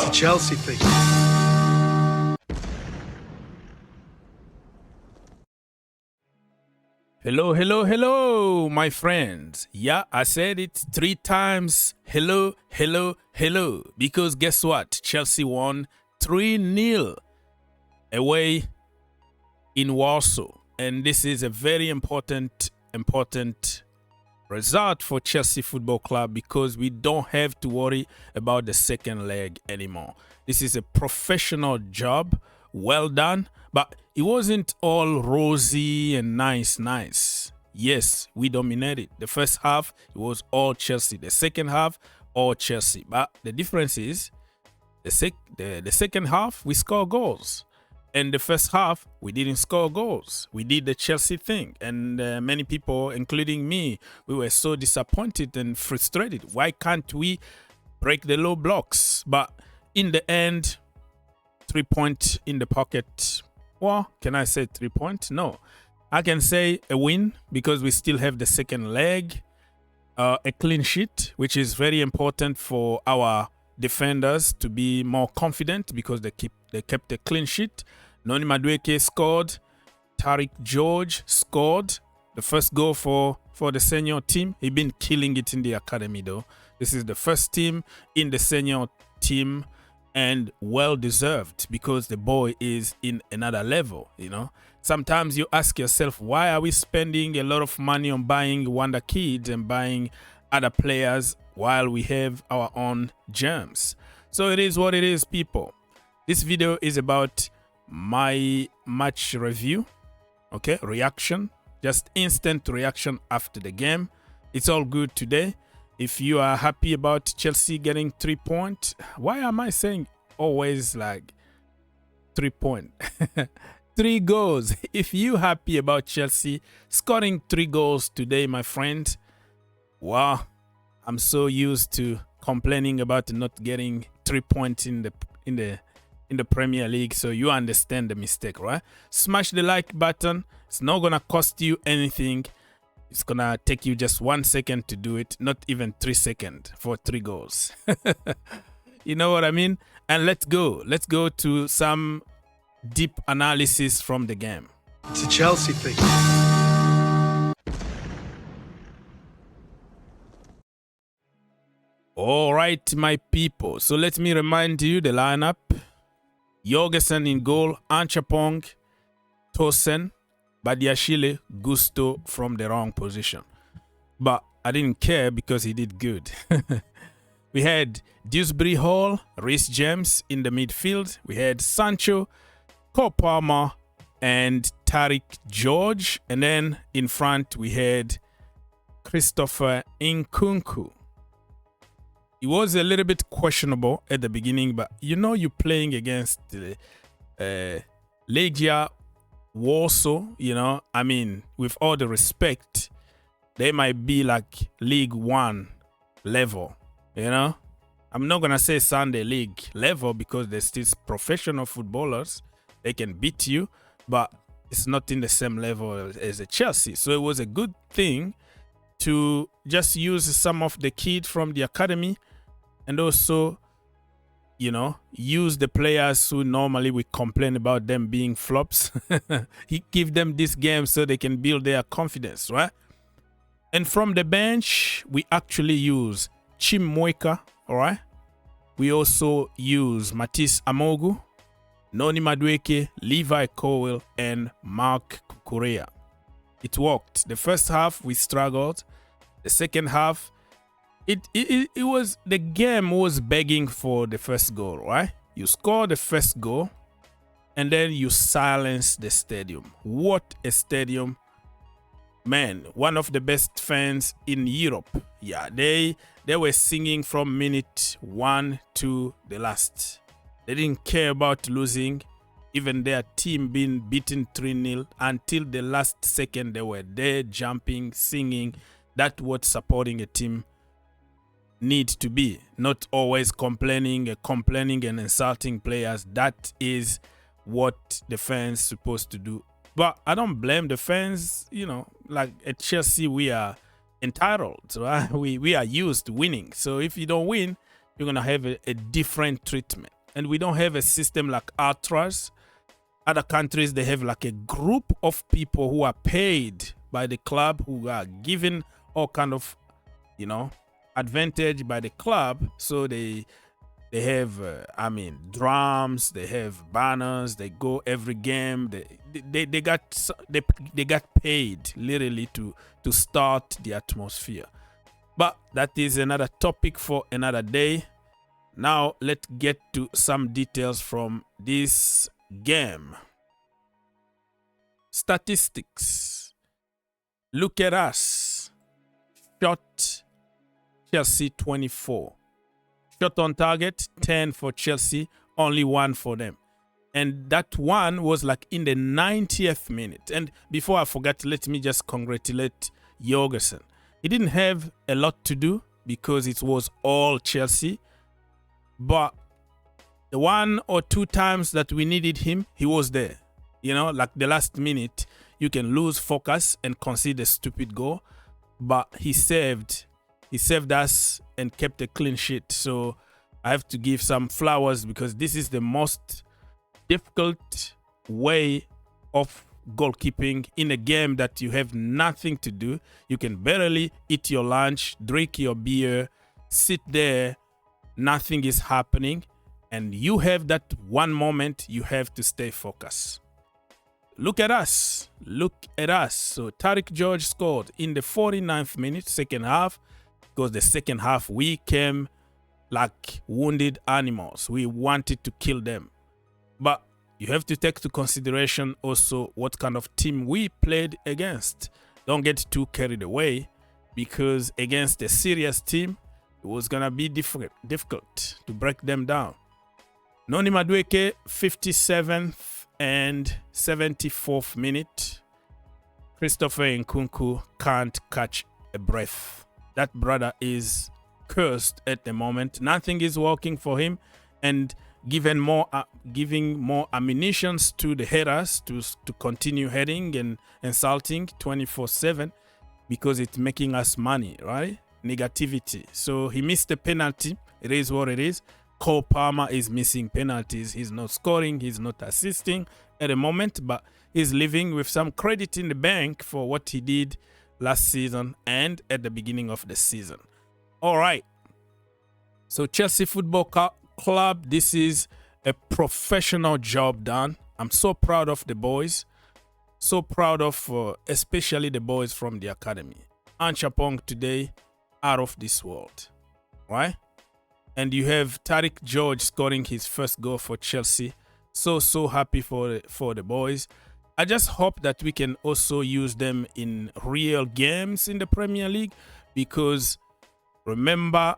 a Chelsea thing. Hello, hello, hello, my friends. Yeah, I said it 3 times. Hello, hello, hello. Because guess what? Chelsea won 3-0 away in Warsaw. And this is a very important result for Chelsea Football Club because we don't have to worry about the second leg anymore. This is a professional job. Well done. But it wasn't all rosy and nice. Yes, we dominated. The first half, it was all Chelsea. The second half, all Chelsea. But the difference is, the second half, we score goals. And the first half, we didn't score goals. We did the Chelsea thing. And many people, including me, we were so disappointed and frustrated. Why can't we break the low blocks? But in the end, 3 points in the pocket. Well, can I say 3 points? No. I can say a win because we still have the second leg. A clean sheet, which is very important for our defenders to be more confident because they kept a clean sheet. Noni Madueke scored. Tyrique George scored the first goal for the senior team. He's been killing it in the academy though. This is the first team in the senior team and well deserved because the boy is in another level, you know. Sometimes you ask yourself, why are we spending a lot of money on buying wonder kids and buying other players while we have our own gems? So it is what it is, people. This video is about my match review, okay, reaction, just instant reaction after the game. It's all good today. If you are happy about Chelsea getting 3 points, why am I saying always like 3 points? 3 goals. If you happy about Chelsea scoring 3 goals today, my friend, wow, I'm so used to complaining about not getting 3 points in the Premier League, so you understand the mistake, right? Smash the like button. It's not gonna cost you anything. It's gonna take you just 1 second to do it, not even 3 seconds for 3 goals. You know what I mean? And let's go to some deep analysis from the game. It's a Chelsea thing. All right, my people. So let me remind you the lineup. Jorgensen in goal, Anchapong, Tosen, Badiashile, Gusto from the wrong position. But I didn't care because he did good. We had Dewsbury Hall, Reece James in the midfield. We had Sancho, Cole Palmer, and Tyrique George. And then in front, we had Christopher Nkunku. It was a little bit questionable at the beginning, but you know you're playing against Legia Warsaw, you know. I mean, with all the respect, they might be like League One level, you know. I'm not going to say Sunday League level because they're still professional footballers. They can beat you, but it's not in the same level as a Chelsea. So it was a good thing to just use some of the kids from the academy and also, you know, use the players who normally we complain about them being flops. He give them this game so they can build their confidence, right? And from the bench, we actually use Chimweka, all right? We also use Matisse Amogu, Noni Madueke, Levi Cowell, and Mark Kukurea. It worked. The first half, we struggled. The second half, it was, the game was begging for the first goal, right? You score the first goal, and then you silence the stadium. What a stadium. Man, one of the best fans in Europe. Yeah, they were singing from minute 1 to the last. They didn't care about losing. Even their team being beaten 3-0 until the last second, they were there jumping, singing. That's what supporting a team need to be. Not always complaining and insulting players. That is what the fans supposed to do. But I don't blame the fans. You know, like at Chelsea, we are entitled, right? We are used to winning. So if you don't win, you're gonna have a different treatment. and we don't have a system like Ultras. Other countries, they have like a group of people who are paid by the club, who are given all kind of, you know, advantage by the club. So they have, drums, they have banners, they go every game. They got paid literally to start the atmosphere. But that is another topic for another day. Now let's get to some details from this game. Statistics. Look at us. Shot Chelsea 24. Shot on target 10 for Chelsea, only 1 for them. And that one was like in the 90th minute. And before I forget, let me just congratulate Jorgensen. He didn't have a lot to do because it was all Chelsea. But the 1 or 2 times that we needed him, he was there. You know, like the last minute, you can lose focus and concede a stupid goal. But he saved us and kept a clean sheet. So I have to give some flowers because this is the most difficult way of goalkeeping in a game that you have nothing to do. You can barely eat your lunch, drink your beer, sit there, nothing is happening, and you have that one moment you have to stay focused. Look at us. Look at us. So Tyrique George scored in the 49th minute, second half, because the second half we came like wounded animals. We wanted to kill them. But you have to take into consideration also what kind of team we played against. Don't get too carried away, because against a serious team, it was going to be difficult to break them down. Noni Madueke, 57th and 74th minute. Christopher Nkunku can't catch a breath. That brother is cursed at the moment. Nothing is working for him, and giving more ammunitions to the haters to continue heading and insulting 24/7, because it's making us money, right? Negativity. So he missed the penalty. It is what it is. Cole Palmer is missing penalties. He's not scoring. He's not assisting at the moment, but he's living with some credit in the bank for what he did last season and at the beginning of the season. All right. So Chelsea Football Club, this is a professional job done. I'm so proud of the boys. So proud of especially the boys from the academy. Anchapong today, out of this world. Right? And you have Tyrique George scoring his first goal for Chelsea. So happy for the boys. I just hope that we can also use them in real games in the Premier League, because remember,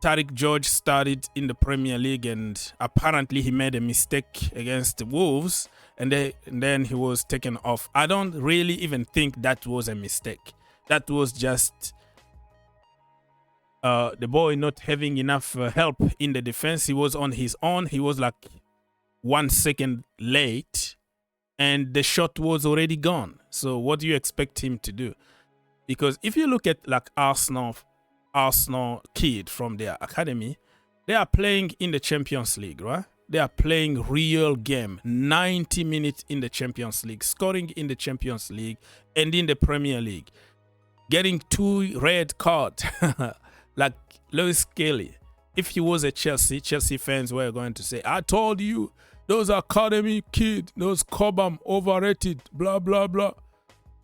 Tyrique George started in the Premier League and apparently he made a mistake against the Wolves, and then he was taken off. I don't really even think that was a mistake. That was just the boy not having enough help in the defense. He was on his own. He was like 1 second late and the shot was already gone. So what do you expect him to do? Because if you look at like Arsenal kid from their academy, they are playing in the Champions League, right? They are playing real game, 90 minutes in the Champions League, scoring in the Champions League and in the Premier League, getting 2 red cards. Like Lewis Kelly, if he was a Chelsea fans were going to say, I told you, those academy kids, those Cobham overrated, blah, blah, blah.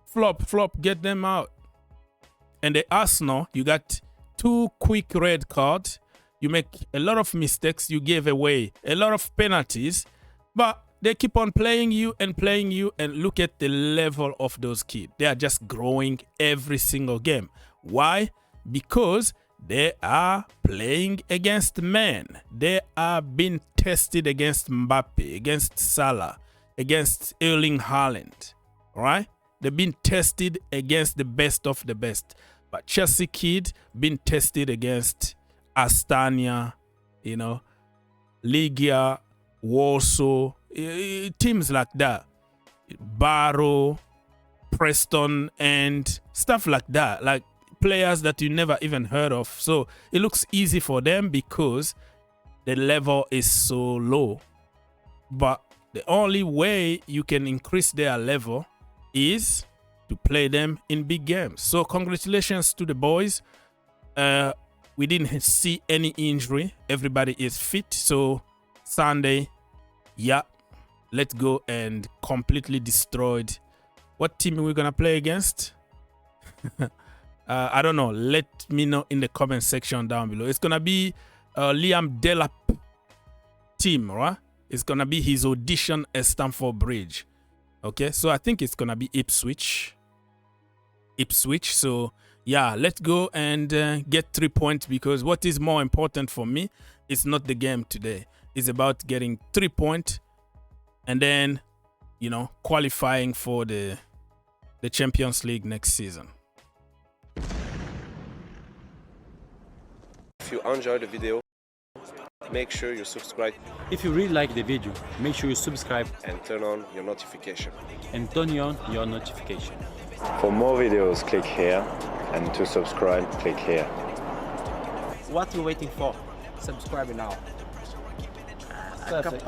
Flop, get them out. And the Arsenal, you got 2 quick red cards. You make a lot of mistakes. You gave away a lot of penalties. But they keep on playing you. And look at the level of those kids. They are just growing every single game. Why? Because they are playing against men. They are being tested against Mbappe, against Salah, against Erling Haaland. Right? They've been tested against the best of the best. But Chelsea kid been tested against Astana, you know, Legia, Warsaw, teams like that. Barrow, Preston, and stuff like that. Like players that you never even heard of. So it looks easy for them because the level is so low. But the only way you can increase their level is to play them in big games. So congratulations to the boys. We didn't see any injury. Everybody is fit. So Sunday, yeah, let's go and completely destroyed. What team are we gonna play against? I don't know. Let me know in the comment section down below. It's gonna be Liam Delap team, right? It's gonna be his audition at Stamford Bridge. Okay, so I think it's gonna be Ipswich. So yeah, let's go and get 3 points, because what is more important for me is not the game today. It's about getting 3 points and then, you know, qualifying for the Champions League next season. If you enjoyed the video, make sure you subscribe If you really like the video, make sure you subscribe and turn on your notification. and turn on your notification. For more videos, click here, and to subscribe, click here. What are you waiting for? Subscribe now. Perfect.